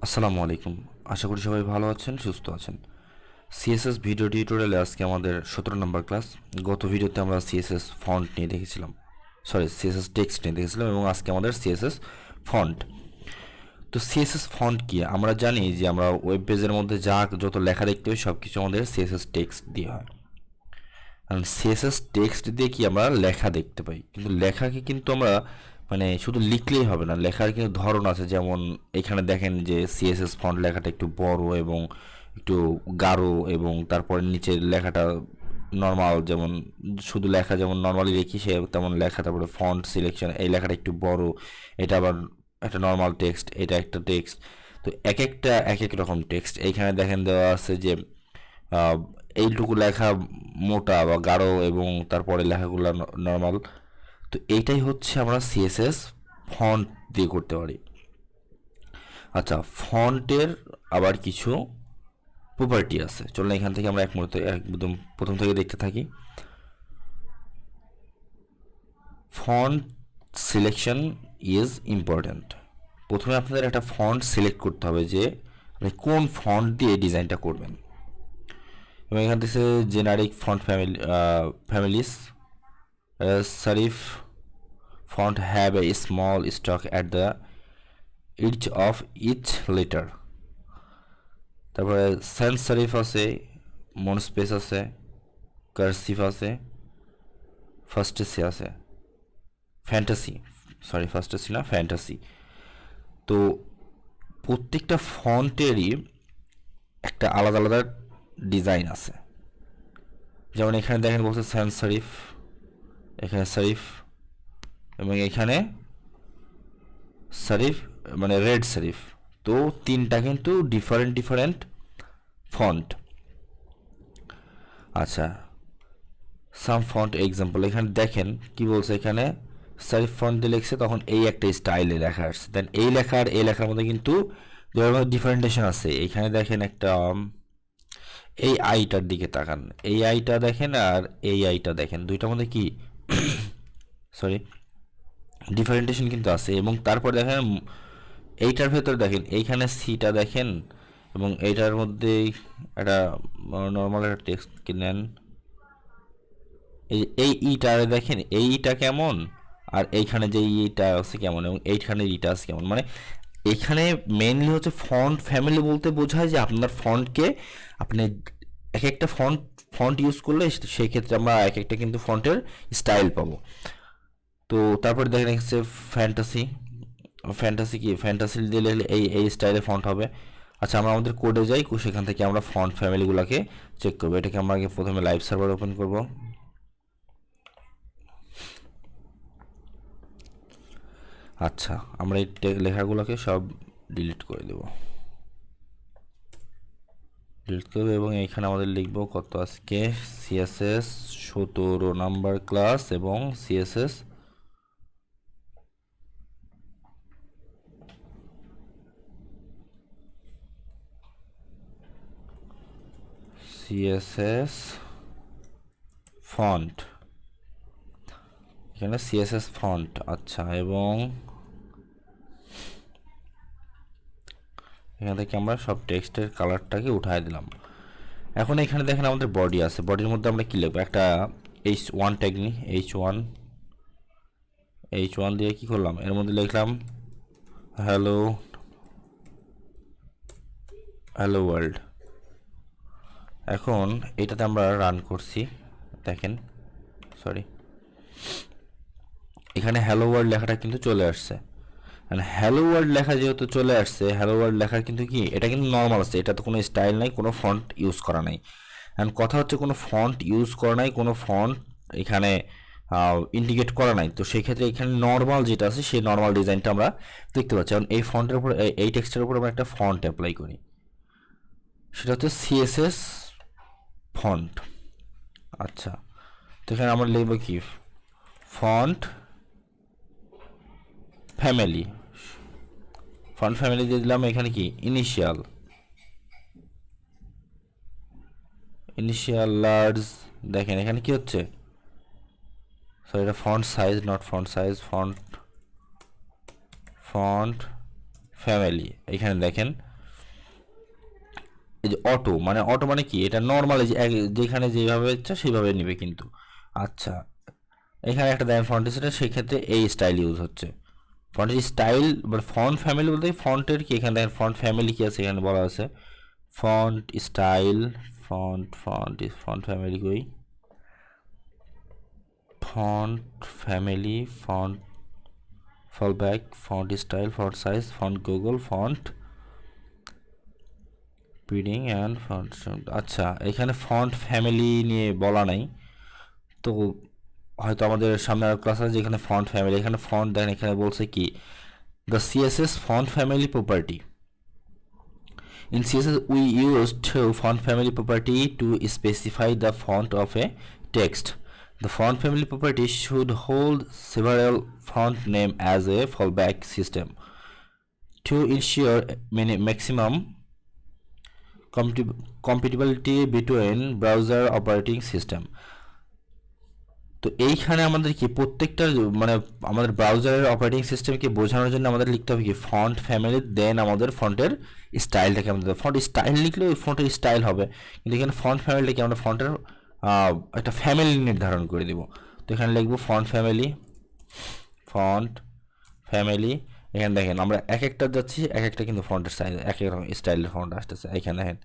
আসসালামু আলাইকুম। আশা করি সবাই ভালো আছেন, সুস্থ আছেন। সিএসএস ভিডিও টিউটোরিয়ালে আজকে আমাদের 17 নম্বর ক্লাস। গত ভিডিওতে আমরা সিএসএস ফন্ট নিয়ে দেখেছিলাম, সিএসএস টেক্সট নিয়ে দেখেছিলাম, এবং আজকে আমাদের সিএসএস ফন্ট। তো সিএসএস ফন্ট কি? আমরা জানি যে আমরা ওয়েব পেজের মধ্যে যত লেখা দেখতে পাই সব কিছু আমাদের সিএসএস টেক্সট দিয়ে হয়। কারণ সিএসএস টেক্সট দিয়ে কি আমরা লেখা দেখতে পাই, কিন্তু লেখাকে কিন্তু আমরা শুধু লিখলেই হবে না, লেখার কিন্তু ধরন আছে। যেমন এখানে দেখেন যে সিএসএস ফন্ট লেখাটা একটু বড় এবং একটু গাঢ়, এবং তারপরে নিচের লেখাটা নর্মাল, যেমন শুধু লেখা যেমন নর্মালি লিখি সে তেমন লেখা। তারপরে ফন্ট সিলেকশন, এই লেখাটা একটু বড়, এটা আবার একটা নর্মাল টেক্সট, এটা একটা টেক্সট। তো এক একটা এক এক রকম টেক্সট। এইখানে দেখেন দেওয়া আছে যে আহ, এইটুকু লেখা মোটা বা গাঢ়, এবং তারপরে লেখাগুলো নর্মাল। তো এইটাই হচ্ছে আমরা সিএসএস ফন্ট দিয়ে করতে পারি। আচ্ছা, ফন্টের আবার কিছু প্রপার্টি আছে। চলুন এখান থেকে আমরা একদম প্রথম থেকে দেখতে থাকি। Font selection is important. প্রথমে আপনাদের একটা ফন্ট সিলেক্ট করতে হবে যে আপনি কোন ফন্ট দিয়ে ডিজাইনটা করবেন। এবং এখান থেকে generic font families serif font have a small stroke at the edge of each letter. তারপরে sans serif আছে, মনস্পেস আছে, কার্সিভ আছে, ফাস্টেসি আছে, ফ্যান্টাসি, ফাস্টেসি না, ফ্যান্টাসি। তো প্রত্যেকটা ফন্টেরই একটা আলাদা আলাদা ডিজাইন আছে। যেমন এখানে দেখেন বলছে sans serif, এখানে সারিফ, এবং এখানে সারিফ রেড সারিফ। তো তিনটা কিন্তু ডিফারেন্ট ডিফারেন্ট ফন্ট। আচ্ছা, সাম ফন্ট এক্সাম্পল, এখানে দেখেন কি বলছে। এখানে সারিফ ফন্ট দিয়ে লিখছে, তখন এই একটা স্টাইলে লেখা আসছে। দেন এই লেখার মধ্যে কিন্তু ডিফারেন্টেশন আছে। এখানে দেখেন একটা এই আইটার দিকে তাকান, এই আইটা দেখেন আর এই আইটা দেখেন, দুইটার মধ্যে কি সরি ডিফারেন্টেশন কিন্তু আছে। এবং তারপর দেখেন এইটার ভেতর দেখেন, এইখানে সিটা দেখেন, এবং এইটার মধ্যে একটা নর্মাল একটা টেক্সট নেন। এই ইটা দেখেন, এই ইটা কেমন, আর এইখানে যে ইটা আছে কেমন, এবং এইখানে ইটা আছে কেমন। এখানে মেইনলি হচ্ছে ফন্ট ফ্যামিলি বলতে বোঝায় যে আপনার ফন্টকে আপনি এক একটা ফন্ট ফন্ট ইউজ করলে সেই ক্ষেত্রে আমরা এক একটা কিন্তু ফন্টের স্টাইল পাবো। তো তারপরে দেখেন হচ্ছে ফ্যান্টাসি। ফ্যান্টাসি কি? ফ্যান্টাসি দিলে এই এই স্টাইলে ফন্ট হবে। আচ্ছা, আমরা আমাদের কোডে যাই, সেখান থেকে আমরা ফন্ট ফ্যামিলিগুলোকে চেক করবো। এটাকে আমরা আগে প্রথমে লাইভ সার্ভার ওপেন করব। আচ্ছা, আমরা এই লেখাগুলোকে সব ডিলিট করে দেব, এবং এইখানে আমাদের লিখব কত আজকে সিএসএস 17 নাম্বার ক্লাস, এবং সিএসএস ফন্ট, এখানে সিএসএস ফন্ট। আচ্ছা, এবং এখান থেকে আমরা সব টেক্সটের কালারটাকে উঠায় দিলাম। এখন এখানে দেখেন আমাদের বডি আছে, বডির মধ্যে আমরা কি লিখবো? একটা H1 ট্যাগ নিই, H1 দিয়ে কি করলাম, এর মধ্যে লিখলাম হ্যালো হ্যালো ওয়ার্ল্ড। এখন এটাতে আমরা রান করছি, দেখেন এখানে হ্যালো ওয়ার্ল্ড লেখাটা কিন্তু চলে আসছে। হ্যালো ওয়ার্ল্ড লেখা যেহেতু চলে আসছে, হ্যালো ওয়ার্ল্ড লেখা কিন্তু কি, এটা কিন্তু নর্মাল আছে, এটা তো কোনো স্টাইল নাই, কোনো ফন্ট ইউজ করা নাই। অ্যান্ড কথা হচ্ছে কোনো ফন্ট ইউজ করা নাই, কোনো ফন্ট এখানে ইন্ডিকেট করা নাই। তো সেই ক্ষেত্রে এখানে নর্মাল যেটা আছে সেই নর্মাল ডিজাইনটা আমরা দেখতে পাচ্ছি। কারণ এই ফন্টের উপর, এই টেক্সটের উপর আমরা একটা ফন্ট অ্যাপ্লাই করি, সেটা হচ্ছে সিএসএস ফন্ট। আচ্ছা, তো এখানে আমরা লিখব কি, ফন্ট ফ্যামিলি। ফন্ট ফ্যামিলি দিয়ে দিলাম এখানে কি ইনিশিয়াল লার্জ। দেখেন এখানে কি হচ্ছে, এটা font size, not font size, font family. এখানে দেখেন এই যে অটো মানে কি, এটা নর্মাল যেখানে যেভাবে ইচ্ছা সেইভাবে নেবে কিন্তু। আচ্ছা, এখানে একটা দেন ফন্ট সেটা, সেক্ষেত্রে এই স্টাইল ইউজ হচ্ছে। ফন্টের স্টাইল মানে ফন্ট ফ্যামিলি বলতে ফন্টের কি, এখানে দেখেন ফন্ট ফ্যামিলি কি আছে, এখানে বলা আছে ফন্ট স্টাইল, ফন্ট ফ্যামিলি কই, font family, font fallback, font style, font size, font Google, font প্রিডিং অ্যান্ড ফন্ট। আচ্ছা, এখানে ফন্ট ফ্যামিলি নিয়ে বলা নাই, তো হয়তো আমাদের সামনে আর ক্লাস আছে যেখানে ফন্ট ফ্যামিলি, এখানে ফন্ট দেখেন, এখানে বলছে কি the CSS font family property. In CSS, we used font family property to specify the font of a text. The font family property should hold several font name as a fallback system to ensure maximum compatibility between browser operating system. তো এইখানে আমাদের কি প্রত্যেকটা মানে আমাদের ব্রাউজারের operating সিস্টেমকে বোঝানোর জন্য আমাদের লিখতে হবে কি ফন্ট ফ্যামিলি, দেন আমাদের ফন্টের স্টাইলটাকে আমাদের ফন্ট স্টাইল লিখলে ওই ফন্টের স্টাইল হবে, কিন্তু এখানে ফন্ট ফ্যামিলিটাকে আমরা ফন্টের একটা ফ্যামিলি নির্ধারণ করে দিব। তো এখানে লিখবো ফন্ট ফ্যামিলি। এখানে দেখেন আমরা এক একটা যাচ্ছি, এক একটা কিন্তু ফন্টের সাইজ এক এক রকম স্টাইলের ফন্ট আসতেছে। এখানে দেখেন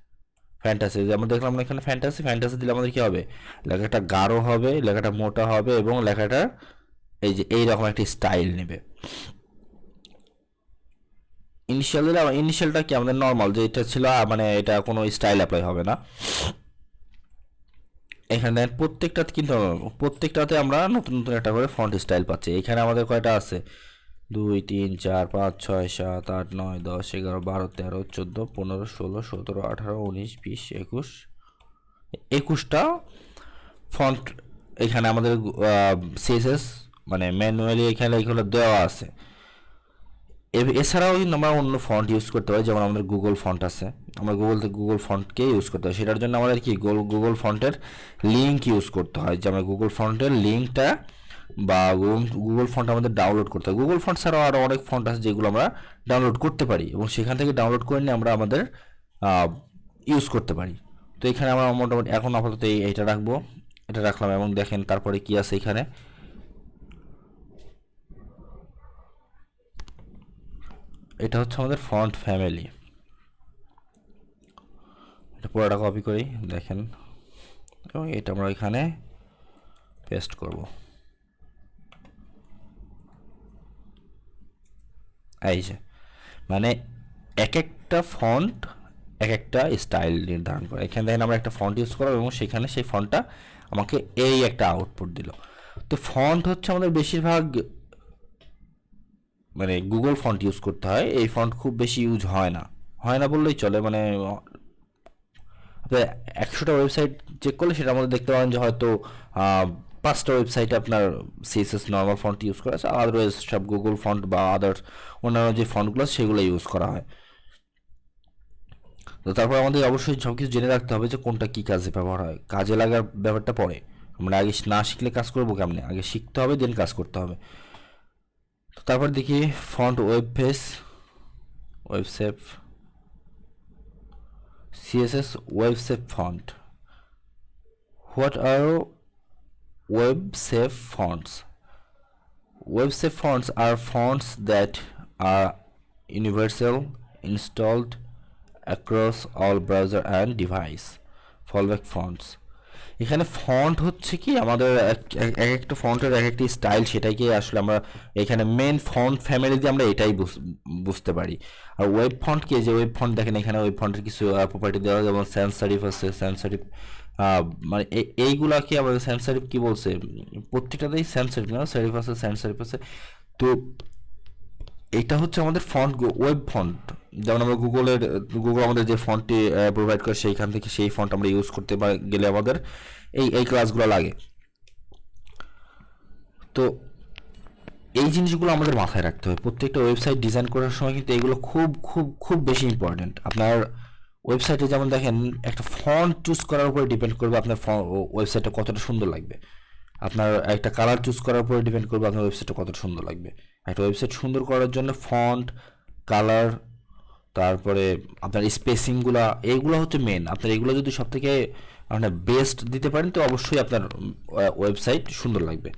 ফ্যান্টাসি, যেমন দেখলাম এখানে ফ্যান্টাসি দিলে আমাদের কি হবে, লেখাটা গাঢ় হবে, লেখাটা মোটা হবে এবং লেখাটা এই যে এইরকম একটা স্টাইল নেবে। ইনিশিয়াল দিলে ইনিশিয়ালটা কি আমাদের নর্মাল যে এটা ছিল, মানে এটা কোনো স্টাইল অ্যাপ্লাই হবে না। এখানে দেখেন প্রত্যেকটাতে কিন্তু প্রত্যেকটাতে আমরা নতুন নতুন একটা করে ফন্ট স্টাইল পাচ্ছি। এখানে আমাদের কয়টা আছে, 2 3 4 5 6 7 8 9 10 11 12 13 14 15 16 17 18 19 20 21টা ফন্ট এখানে আমাদের সিএসএস মানে ম্যানুয়ালি এখানে এগুলো দেওয়া আছে। এছাড়াও কিন্তু আমরা অন্য ফন্ট ইউজ করতে পারি, যেমন আমাদের গুগল ফন্ট আছে, আমরা গুগল ফন্টকে ইউজ করতে হয়। সেটার জন্য আমাদের কি গুগল ফন্টের লিঙ্ক ইউজ করতে হয়, যে আমরা গুগল ফন্টের লিঙ্কটা বা গুগল ফন্ট আমাদের ডাউনলোড করতে হয়। গুগল ফন্ট ছাড়াও আরও অনেক ফন্ট আছে যেগুলো আমরা ডাউনলোড করতে পারি এবং সেখান থেকে ডাউনলোড করে নিয়ে আমরা আমাদের ইউজ করতে পারি। তো এখানে আমরা মোটামুটি এখন আপাতত এইটা রাখবো, এটা রাখলাম এবং দেখেন তারপরে কি আছে এখানে, এটা হচ্ছে আমাদের ফন্ট ফ্যামিলি। এটা পুরোটা কপি করি দেখেন, এবং এটা আমরা এখানে পেস্ট করব। এই যে মানে এক একটা ফন্ট এক একটা স্টাইল নির্ধারণ করে। এখানে দেখেন আমরা একটা ফন্ট ইউজ করলাম এবং সেখানে সেই ফন্টটা আমাকে এই একটা আউটপুট দিল। তো ফন্ট হচ্ছে আমাদের বেশিরভাগ মানে গুগল ফন্ট ইউজ করতে হয়, এই ফন্ট খুব বেশি ইউজ হয় না বললেই চলে। মানে 100টা ওয়েবসাইট চেক করলে সেটা আমাদের দেখতে পাবেন যে হয়তো 5টা ওয়েবসাইটে আপনার সিএসএস নর্মাল ফন্ট ইউজ করা আছে, আদারওয়াইজ সব গুগল ফন্ট বা আদার্স অন্যান্য যে ফন্টগুলো সেগুলো ইউজ করা হয়। তো তারপর আমাদের অবশ্যই সব কিছু জেনে রাখতে হবে যে কোনটা কী কাজে ব্যবহার হয়, কাজে লাগার ব্যাপারটা পরে। আমরা আগে না শিখলে কাজ করবো কেমনে, আগে শিখতে হবে দেন কাজ করতে হবে। তো তারপর দেখি font web shape CSS web shape font. What are web shape fonts? Web shape fonts are fonts that are universal, installed across all browser and device. Fallback fonts. এখানে ফন্ট হচ্ছে কি আমাদের এক একটা ফন্টের এক একটি স্টাইল, সেটাকে আসলে আমরা এখানে মেন ফন্ট ফ্যামিলি দিয়ে আমরা এটাই বুঝতে পারি। আর ওয়েব ফন্ট কি, যে ওয়েব ফন্ট দেখেন এখানে ওয়েব ফন্টের কিছু প্রপার্টি দেওয়া, যেমন স্যান্স সারিফ আছে, স্যান্স সারিফ মানে এইগুলা কি আমাদের স্যান্স সারিফ কি বলছে, প্রত্যেকটাতেই স্যান্স সারিফ না, সারিফ আছে, স্যান্স সারিফ আছে। তো এটা হচ্ছে আমাদের ফন্ট, ওয়েব ফন্ট। যেমন আমরা গুগল আমাদের যে ফন্টটি প্রোভাইড করে সেইখান থেকে সেই ফন্ট আমরা ইউজ করতে গেলে আমাদের এই ক্লাসগুলো লাগে। তো এই জিনিসগুলো আমাদের মাথায় রাখতে হবে প্রত্যেকটা ওয়েবসাইট ডিজাইন করার সময়, কিন্তু এগুলো খুব খুব খুব বেশি ইম্পর্টেন্ট। আপনার ওয়েবসাইটে যেমন দেখেন একটা ফন্ট চুজ করার উপরে ডিপেন্ড করবে আপনার ওয়েবসাইটটা কতটা সুন্দর লাগবে। আপনার একটা কালার চুজ করার উপরে ডিপেন্ড করবে আপনার ওয়েবসাইটটা কতটা সুন্দর লাগবে। একটা ওয়েবসাইট সুন্দর করার জন্য ফন্ট, কালার, তারপরে আপনার স্পেসিংগুলো, এইগুলো হচ্ছে মেন। আপনার এগুলো যদি সব থেকে মানে বেস্ট দিতে পারেন তো অবশ্যই আপনার ওয়েবসাইট সুন্দর লাগবে।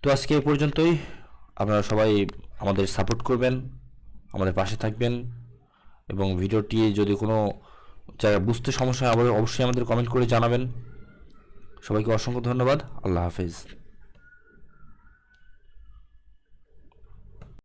তো আজকে এই পর্যন্তই। আপনারা সবাই আমাদের সাপোর্ট করবেন, আমাদের পাশে থাকবেন, এবং ভিডিওটি যদি কোনো জায়গায় বুঝতে সমস্যা হয় অবশ্যই আমাদের কমেন্ট করে জানাবেন। সবাইকে অসংখ্য ধন্যবাদ। আল্লাহ হাফেজ।